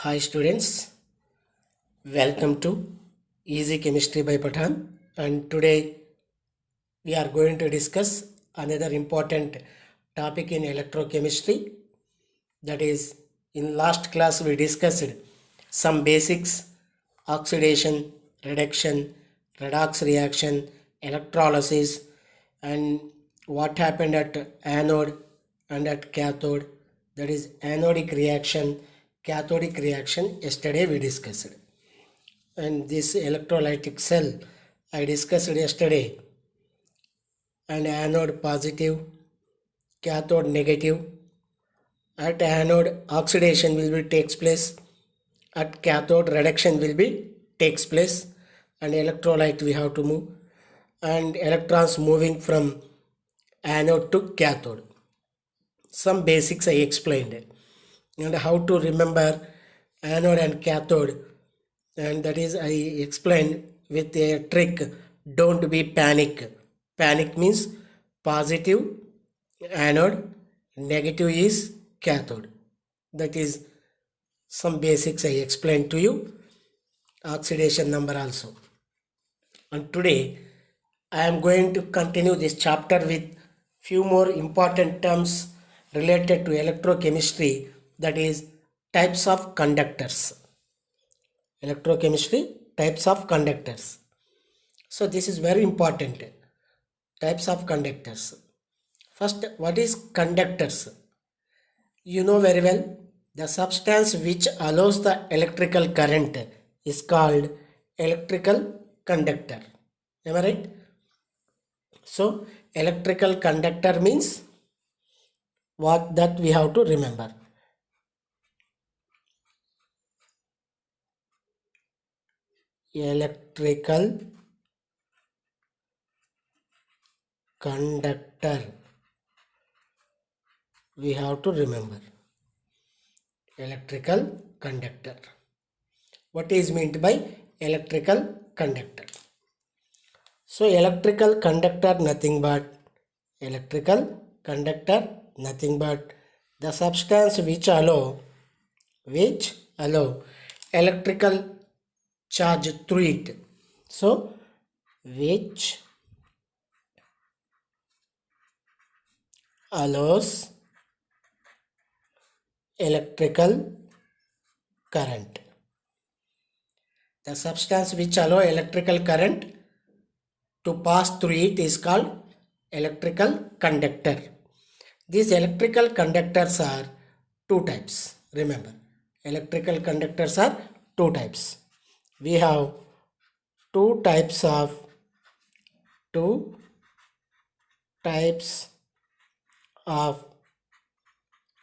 Hi students, welcome to Easy Chemistry by Pathan, and today we are going to discuss another important topic in electrochemistry. That is, in last class we discussed some basics: oxidation, reduction, redox reaction, electrolysis, and what happened at anode and at cathode. That is anodic reaction, cathodic reaction. Yesterday we discussed, and this electrolytic cell I discussed yesterday, and anode positive, cathode negative. At anode oxidation will be takes place, at cathode reduction will be takes place, and electrolyte we have to move, and electrons moving from anode to cathode. Some basics I explained, and how to remember anode and cathode, and that is I explained with a trick. Don't be panic means positive anode, negative is cathode. That is some basics I explained to you. Oxidation number also. And today I am going to continue this chapter with few more important terms related to electrochemistry, that is types of conductors. Electrochemistry, types of conductors. So this is very important. Types of conductors. First, what is conductors? You know very well, the substance which allows the electrical current is called electrical conductor. Am I right? So electrical conductor means what, that we have to remember. Electrical conductor, we have to remember. Electrical conductor. What is meant by electrical conductor? So electrical conductor nothing but the substance which allow electrical charge through it. So which allows electrical current. The substance which allow electrical current to pass through it is called electrical conductor. These electrical conductors are two types. Remember, electrical conductors are two types. We have two types of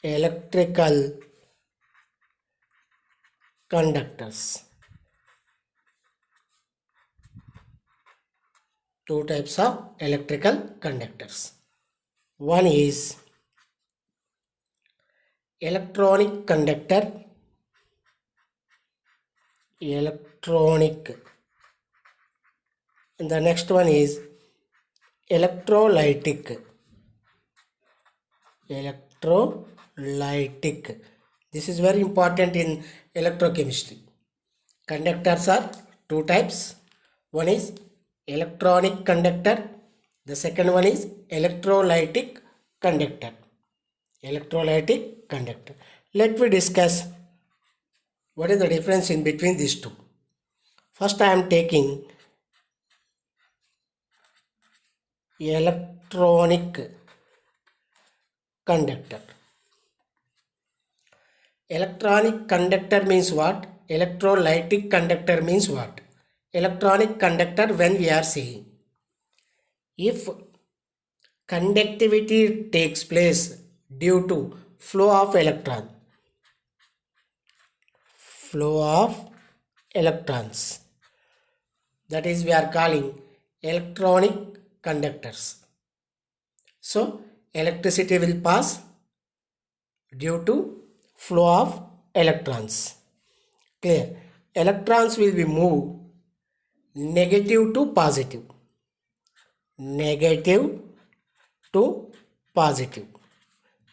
electrical conductors. Two types of electrical conductors. One is electronic conductor, and the next one is electrolytic. This is very important in electrochemistry. Conductors are two types. One is electronic conductor, the second one is electrolytic conductor. Let me discuss what is the difference in between these two. First, I am taking electronic conductor. Electronic conductor means what? Electrolytic conductor means what? Electronic conductor, when we are saying, if conductivity takes place due to flow of electrons, that is we are calling electronic conductors. So electricity will pass due to flow of electrons. Clear? Electrons will be moved negative to positive.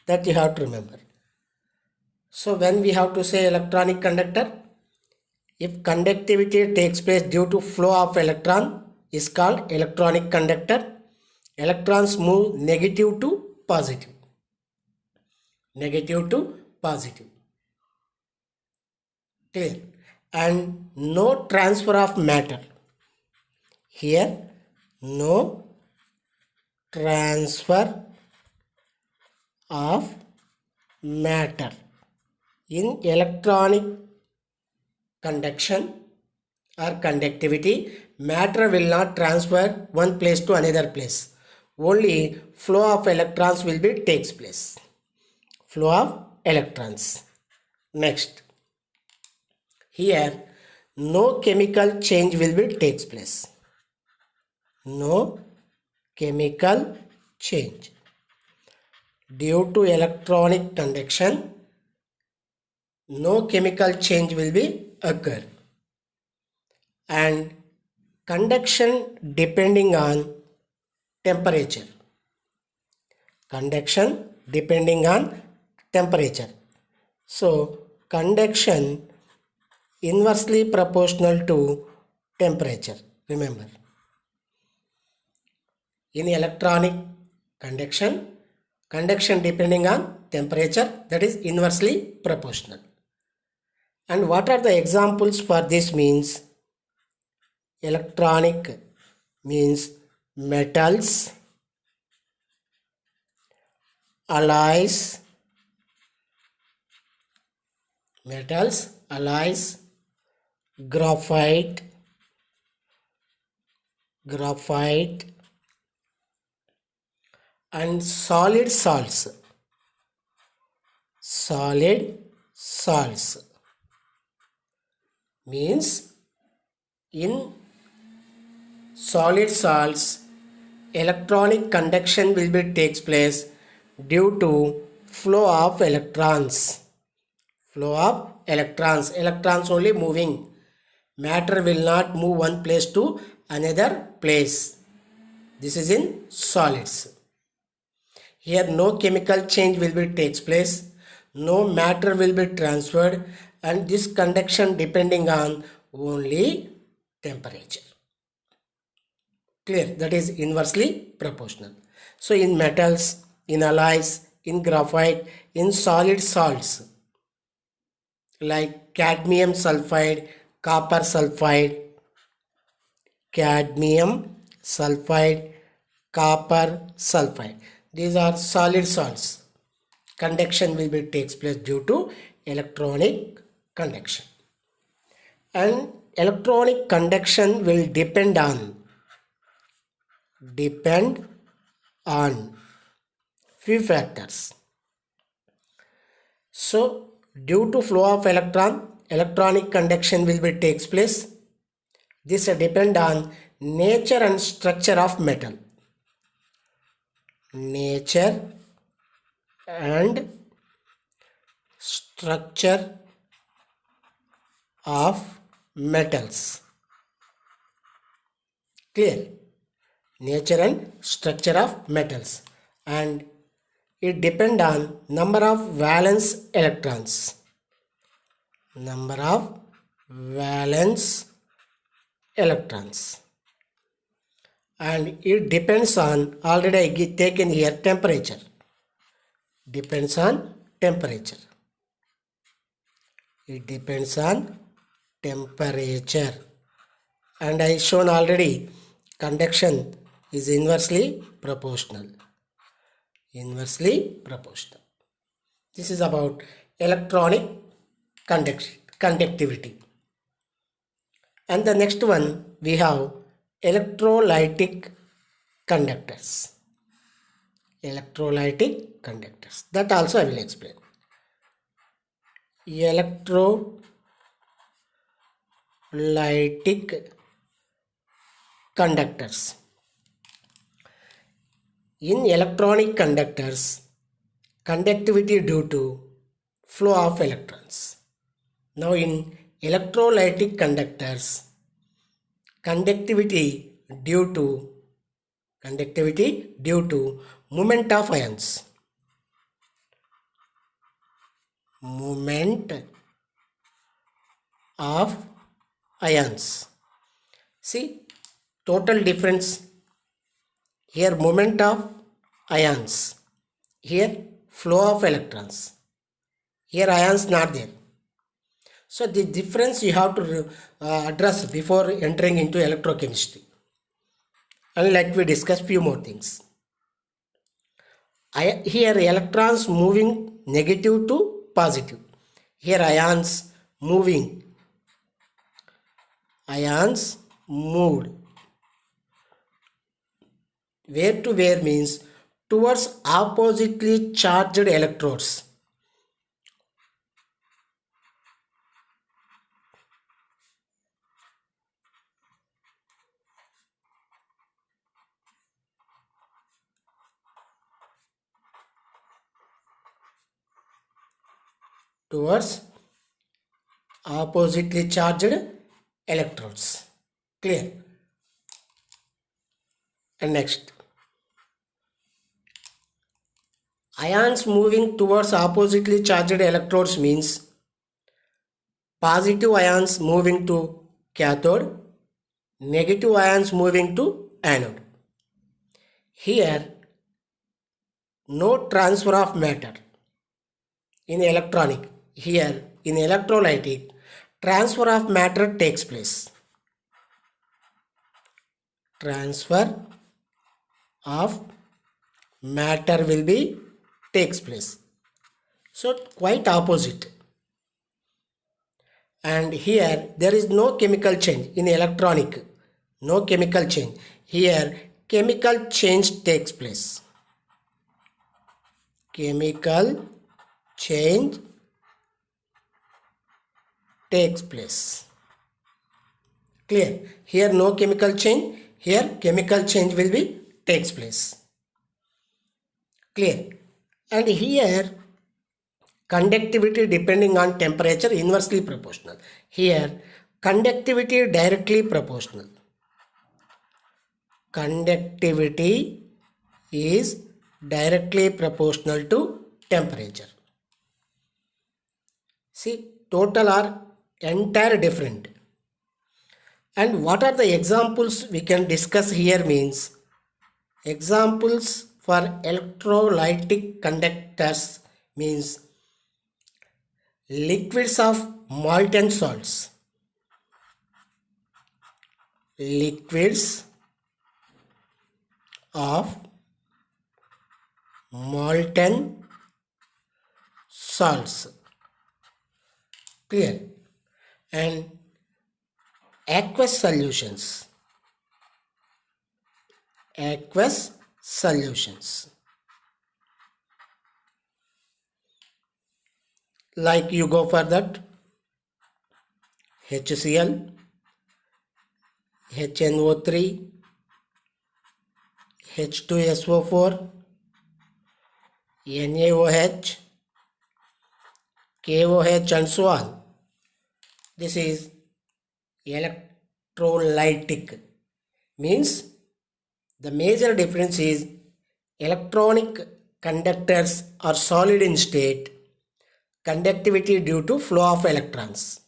That you have to remember. So when we have to say electronic conductor, if conductivity takes place due to flow of electron is called electronic conductor. Electrons move negative to positive. Negative to positive. Clear? And no transfer of matter. Here, no transfer of matter. In electronic conduction or conductivity, matter will not transfer one place to another place. Only flow of electrons will be takes place. Flow of electrons. Next, here no chemical change will be takes place. No chemical change. Due to electronic conduction, no chemical change will be occur. And conduction depending on temperature. Conduction depending on temperature. So conduction inversely proportional to temperature. Remember, in electronic conduction, conduction depending on temperature, that is inversely proportional. And what are the examples for this means? Electronic means metals, alloys, graphite, and solid salts. Solid salts means in solid salts, electronic conduction will be takes place due to flow of electrons. Flow of electrons. Electrons only moving. Matter will not move one place to another place. This is in solids. Here no chemical change will be takes place. No matter will be transferred, and this conduction depending on only temperature. Clear? That is inversely proportional. So in metals, in alloys, in graphite, in solid salts like cadmium sulfide, copper sulfide, copper sulfide. These are solid salts. Conduction will be takes place due to electronic conduction. And electronic conduction will depend on few factors. So due to flow of electron, electronic conduction will be takes place. This depend on nature and structure of metal. Nature and structure of metals. Clear? Nature and structure of metals. And it depend on number of valence electrons. Number of valence electrons. And it depends on, already I taken here, temperature. Depends on temperature. It depends on temperature. And I shown already conduction is inversely proportional. Inversely proportional. This is about electronic conductivity. And the next one we have electrolytic conductors. Electrolytic conductors. That also I will explain. Electrolytic conductors. In electronic conductors, conductivity due to flow of electrons. Now in electrolytic conductors, conductivity due to movement of ions. movement of ions. See, total difference. Here movement of ions, here flow of electrons, here ions not there. So the difference you have to address before entering into electrochemistry. And let me discuss few more things. Here electrons moving negative to positive. Here ions moved. Where to where means towards oppositely charged electrodes. Towards oppositely charged electrodes. Clear? And next, ions moving towards oppositely charged electrodes means positive ions moving to cathode, negative ions moving to anode. Here, no transfer of matter in electronic. Here, in electrolytic, transfer of matter takes place. Transfer of matter will be takes place. So quite opposite. And here there is no chemical change in electronic. No chemical change. Here chemical change takes place. Chemical change takes place. Clear? Here no chemical change. Here chemical change will be takes place. Clear? And here conductivity depending on temperature inversely proportional. Here conductivity directly proportional. Conductivity is directly proportional to temperature. See, total are entire different. And what are the examples we can discuss here means examples for electrolytic conductors means liquids of molten salts. Liquids of molten salts. Clear? And aqueous solutions. Aqueous solutions. Like you go for that HCl, HNO3, H2SO4, NaOH, KOH and so on. This is electrolytic. Means the major difference is electronic conductors are solid in state, conductivity due to flow of electrons.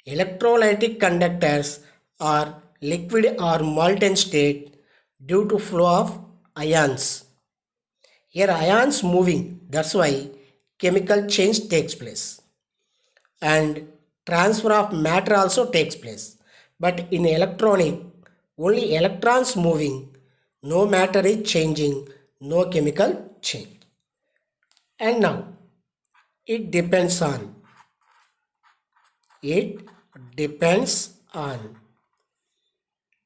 Electrolytic conductors are liquid or molten state due to flow of ions. Here ions moving, that's why chemical change takes place. And transfer of matter also takes place. But in electronic, only electrons moving, no matter is changing, no chemical change. And now, it depends on.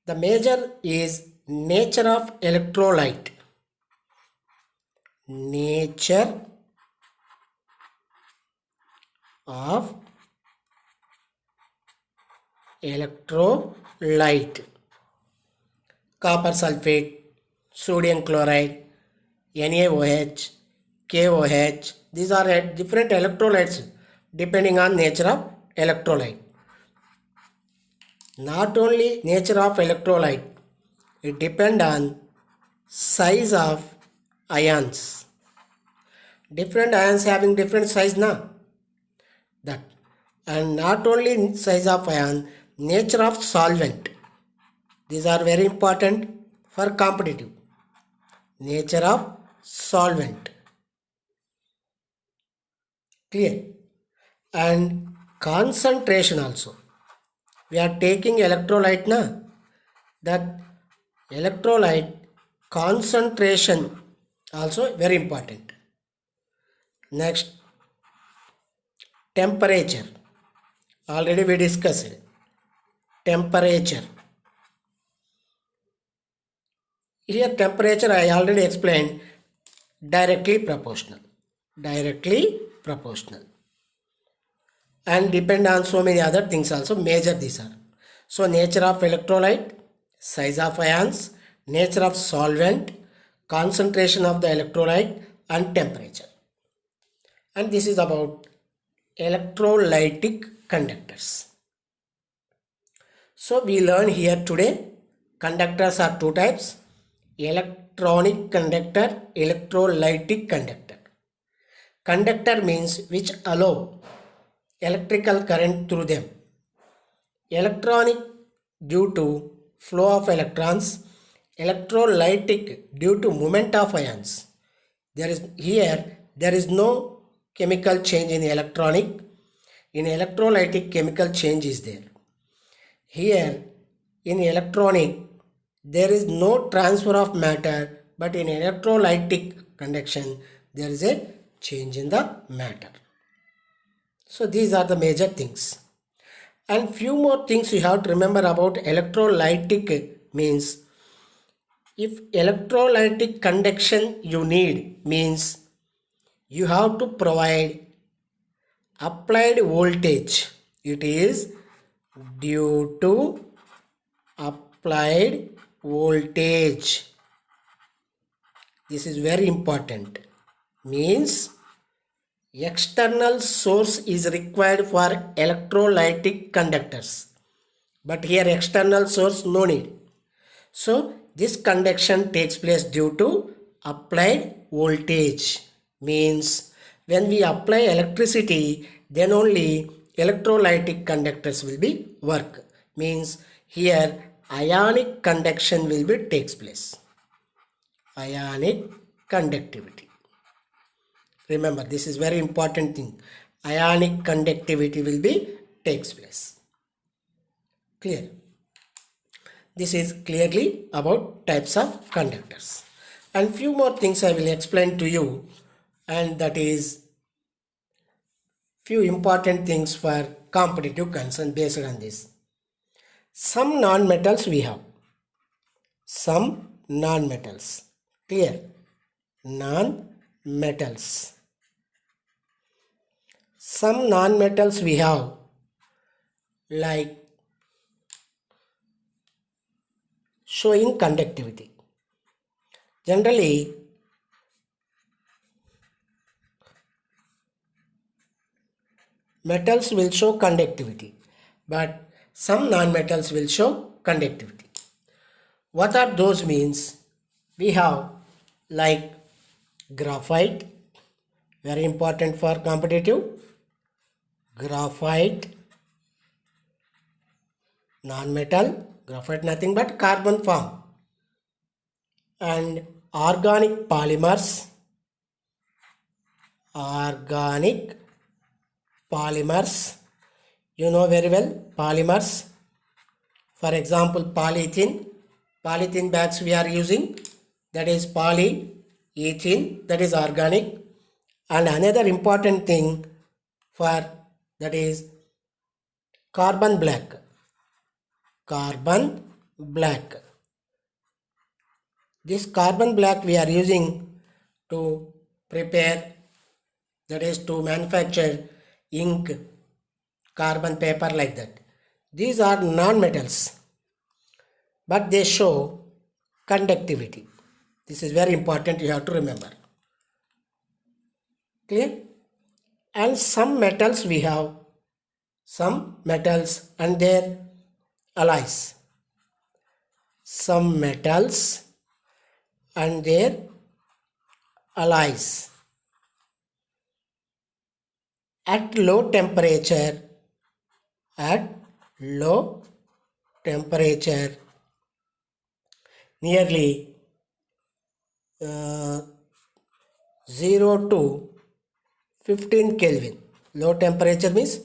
The major is nature of electrolyte. Nature of electrolyte. Copper sulfate, sodium chloride, NaOH, KOH. These are different electrolytes depending on nature of electrolyte. Not only nature of electrolyte, it depends on size of ions. Different ions having different size now. that. And not only size of ion, nature of solvent. These are very important for competitive. Nature of solvent. Clear? And concentration also. We are taking electrolyte na. That electrolyte concentration also very important. Next, temperature. Already we discussed. Temperature. Here temperature I already explained, directly proportional. Directly proportional. And depend on so many other things also, major these are. So nature of electrolyte, size of ions, nature of solvent, concentration of the electrolyte and temperature. And this is about electrolytic conductors. So we learn here today conductors are two types: electronic conductor, electrolytic conductor. Conductor means which allow electrical current through them. Electronic due to flow of electrons, electrolytic due to movement of ions. There is no chemical change in electronic. In electrolytic, chemical change is there. Here in electronic there is no transfer of matter, but in electrolytic conduction there is a change in the matter. So these are the major things. And few more things you have to remember about electrolytic means, if electrolytic conduction you need means you have to provide applied voltage. It is due to applied voltage. This is very important. Means external source is required for electrolytic conductors, but here external source no need. So this conduction takes place due to applied voltage. Means when we apply electricity, then only electrolytic conductors will be work. Means here ionic conduction will be takes place. Ionic conductivity. Remember, this is very important thing. Ionic conductivity will be takes place. Clear? This is clearly about types of conductors. And few more things I will explain to you, and that is few important things for competitive concern based on this. Some non-metals we have. Some non-metals. Clear? Non-metals. Some non-metals we have, like showing conductivity. Generally, metals will show conductivity, but some non-metals will show conductivity. What are those means? We have like graphite, very important for competitive. Graphite, non-metal, graphite nothing but carbon form. And organic polymers, you know very well polymers. For example, polythene bags we are using, that is polyethylene, that is organic. And another important thing for that is carbon black. This carbon black we are using to prepare, that is to manufacture ink, carbon paper, like that. These are non-metals, but they show conductivity. This is very important, you have to remember. Clear? And some metals we have, some metals and their alloys. Some metals and their alloys. at low temperature, nearly 0 to 15 Kelvin. Low temperature means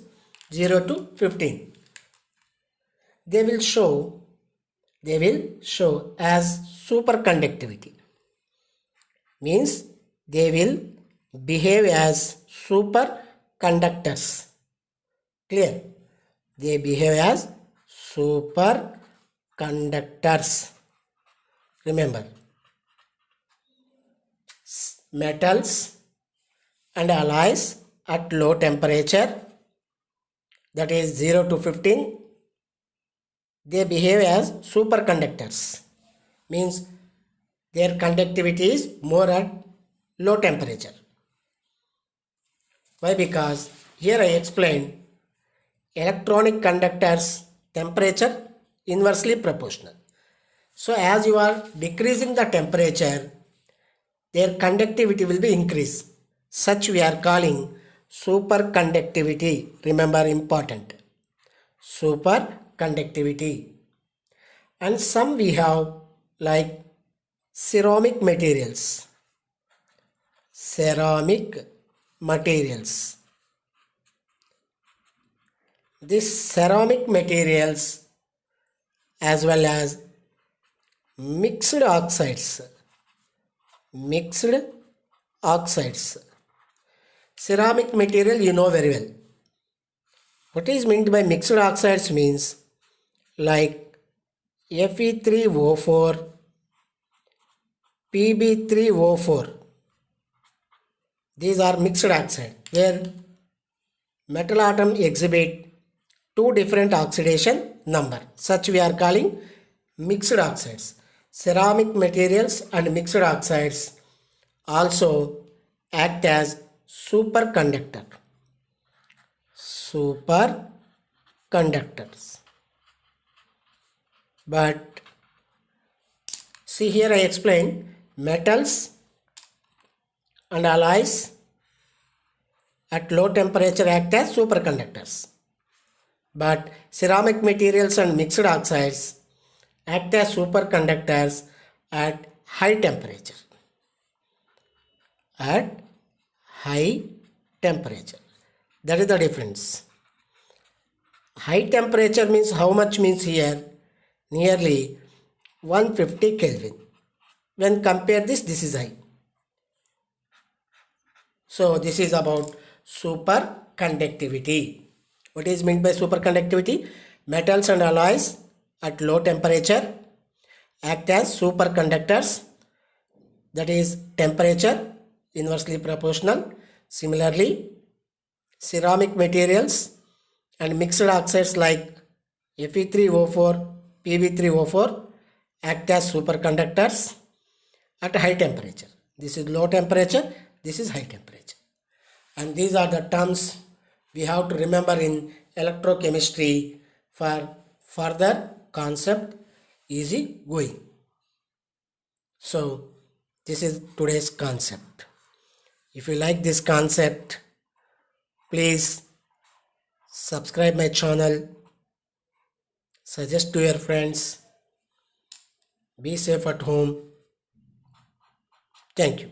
0 to 15. They will show as superconductivity. Means they will behave as superconductors. Clear? They behave as superconductors. Remember, metals and alloys at low temperature, that is 0 to 15, they behave as superconductors. Means their conductivity is more at low temperature. Why? Because here I explained electronic conductors temperature inversely proportional. So as you are decreasing the temperature, their conductivity will be increased. Such we are calling superconductivity. Remember, important. Superconductivity. And some we have like ceramic materials. These ceramic materials as well as mixed oxides. Ceramic material you know very well. What is meant by mixed oxides means like Fe3O4, Pb3O4. These are mixed oxide where metal atom exhibit two different oxidation number. Such we are calling mixed oxides. Ceramic materials and mixed oxides also act as superconductors. But see here I explain metals and alloys at low temperature act as superconductors. But ceramic materials and mixed oxides act as superconductors at high temperature. That is the difference. High temperature means how much means here? Nearly 150 Kelvin. When compare this is high. So this is about superconductivity. What is meant by superconductivity? Metals and alloys at low temperature act as superconductors, that is temperature inversely proportional. Similarly, ceramic materials and mixed oxides like Fe3O4, Pb3O4 act as superconductors at high temperature. This is low temperature, this is high temperature. And these are the terms we have to remember in electrochemistry for further concept easy going. So this is today's concept. If you like this concept, please subscribe my channel, suggest to your friends, be safe at home. Thank you.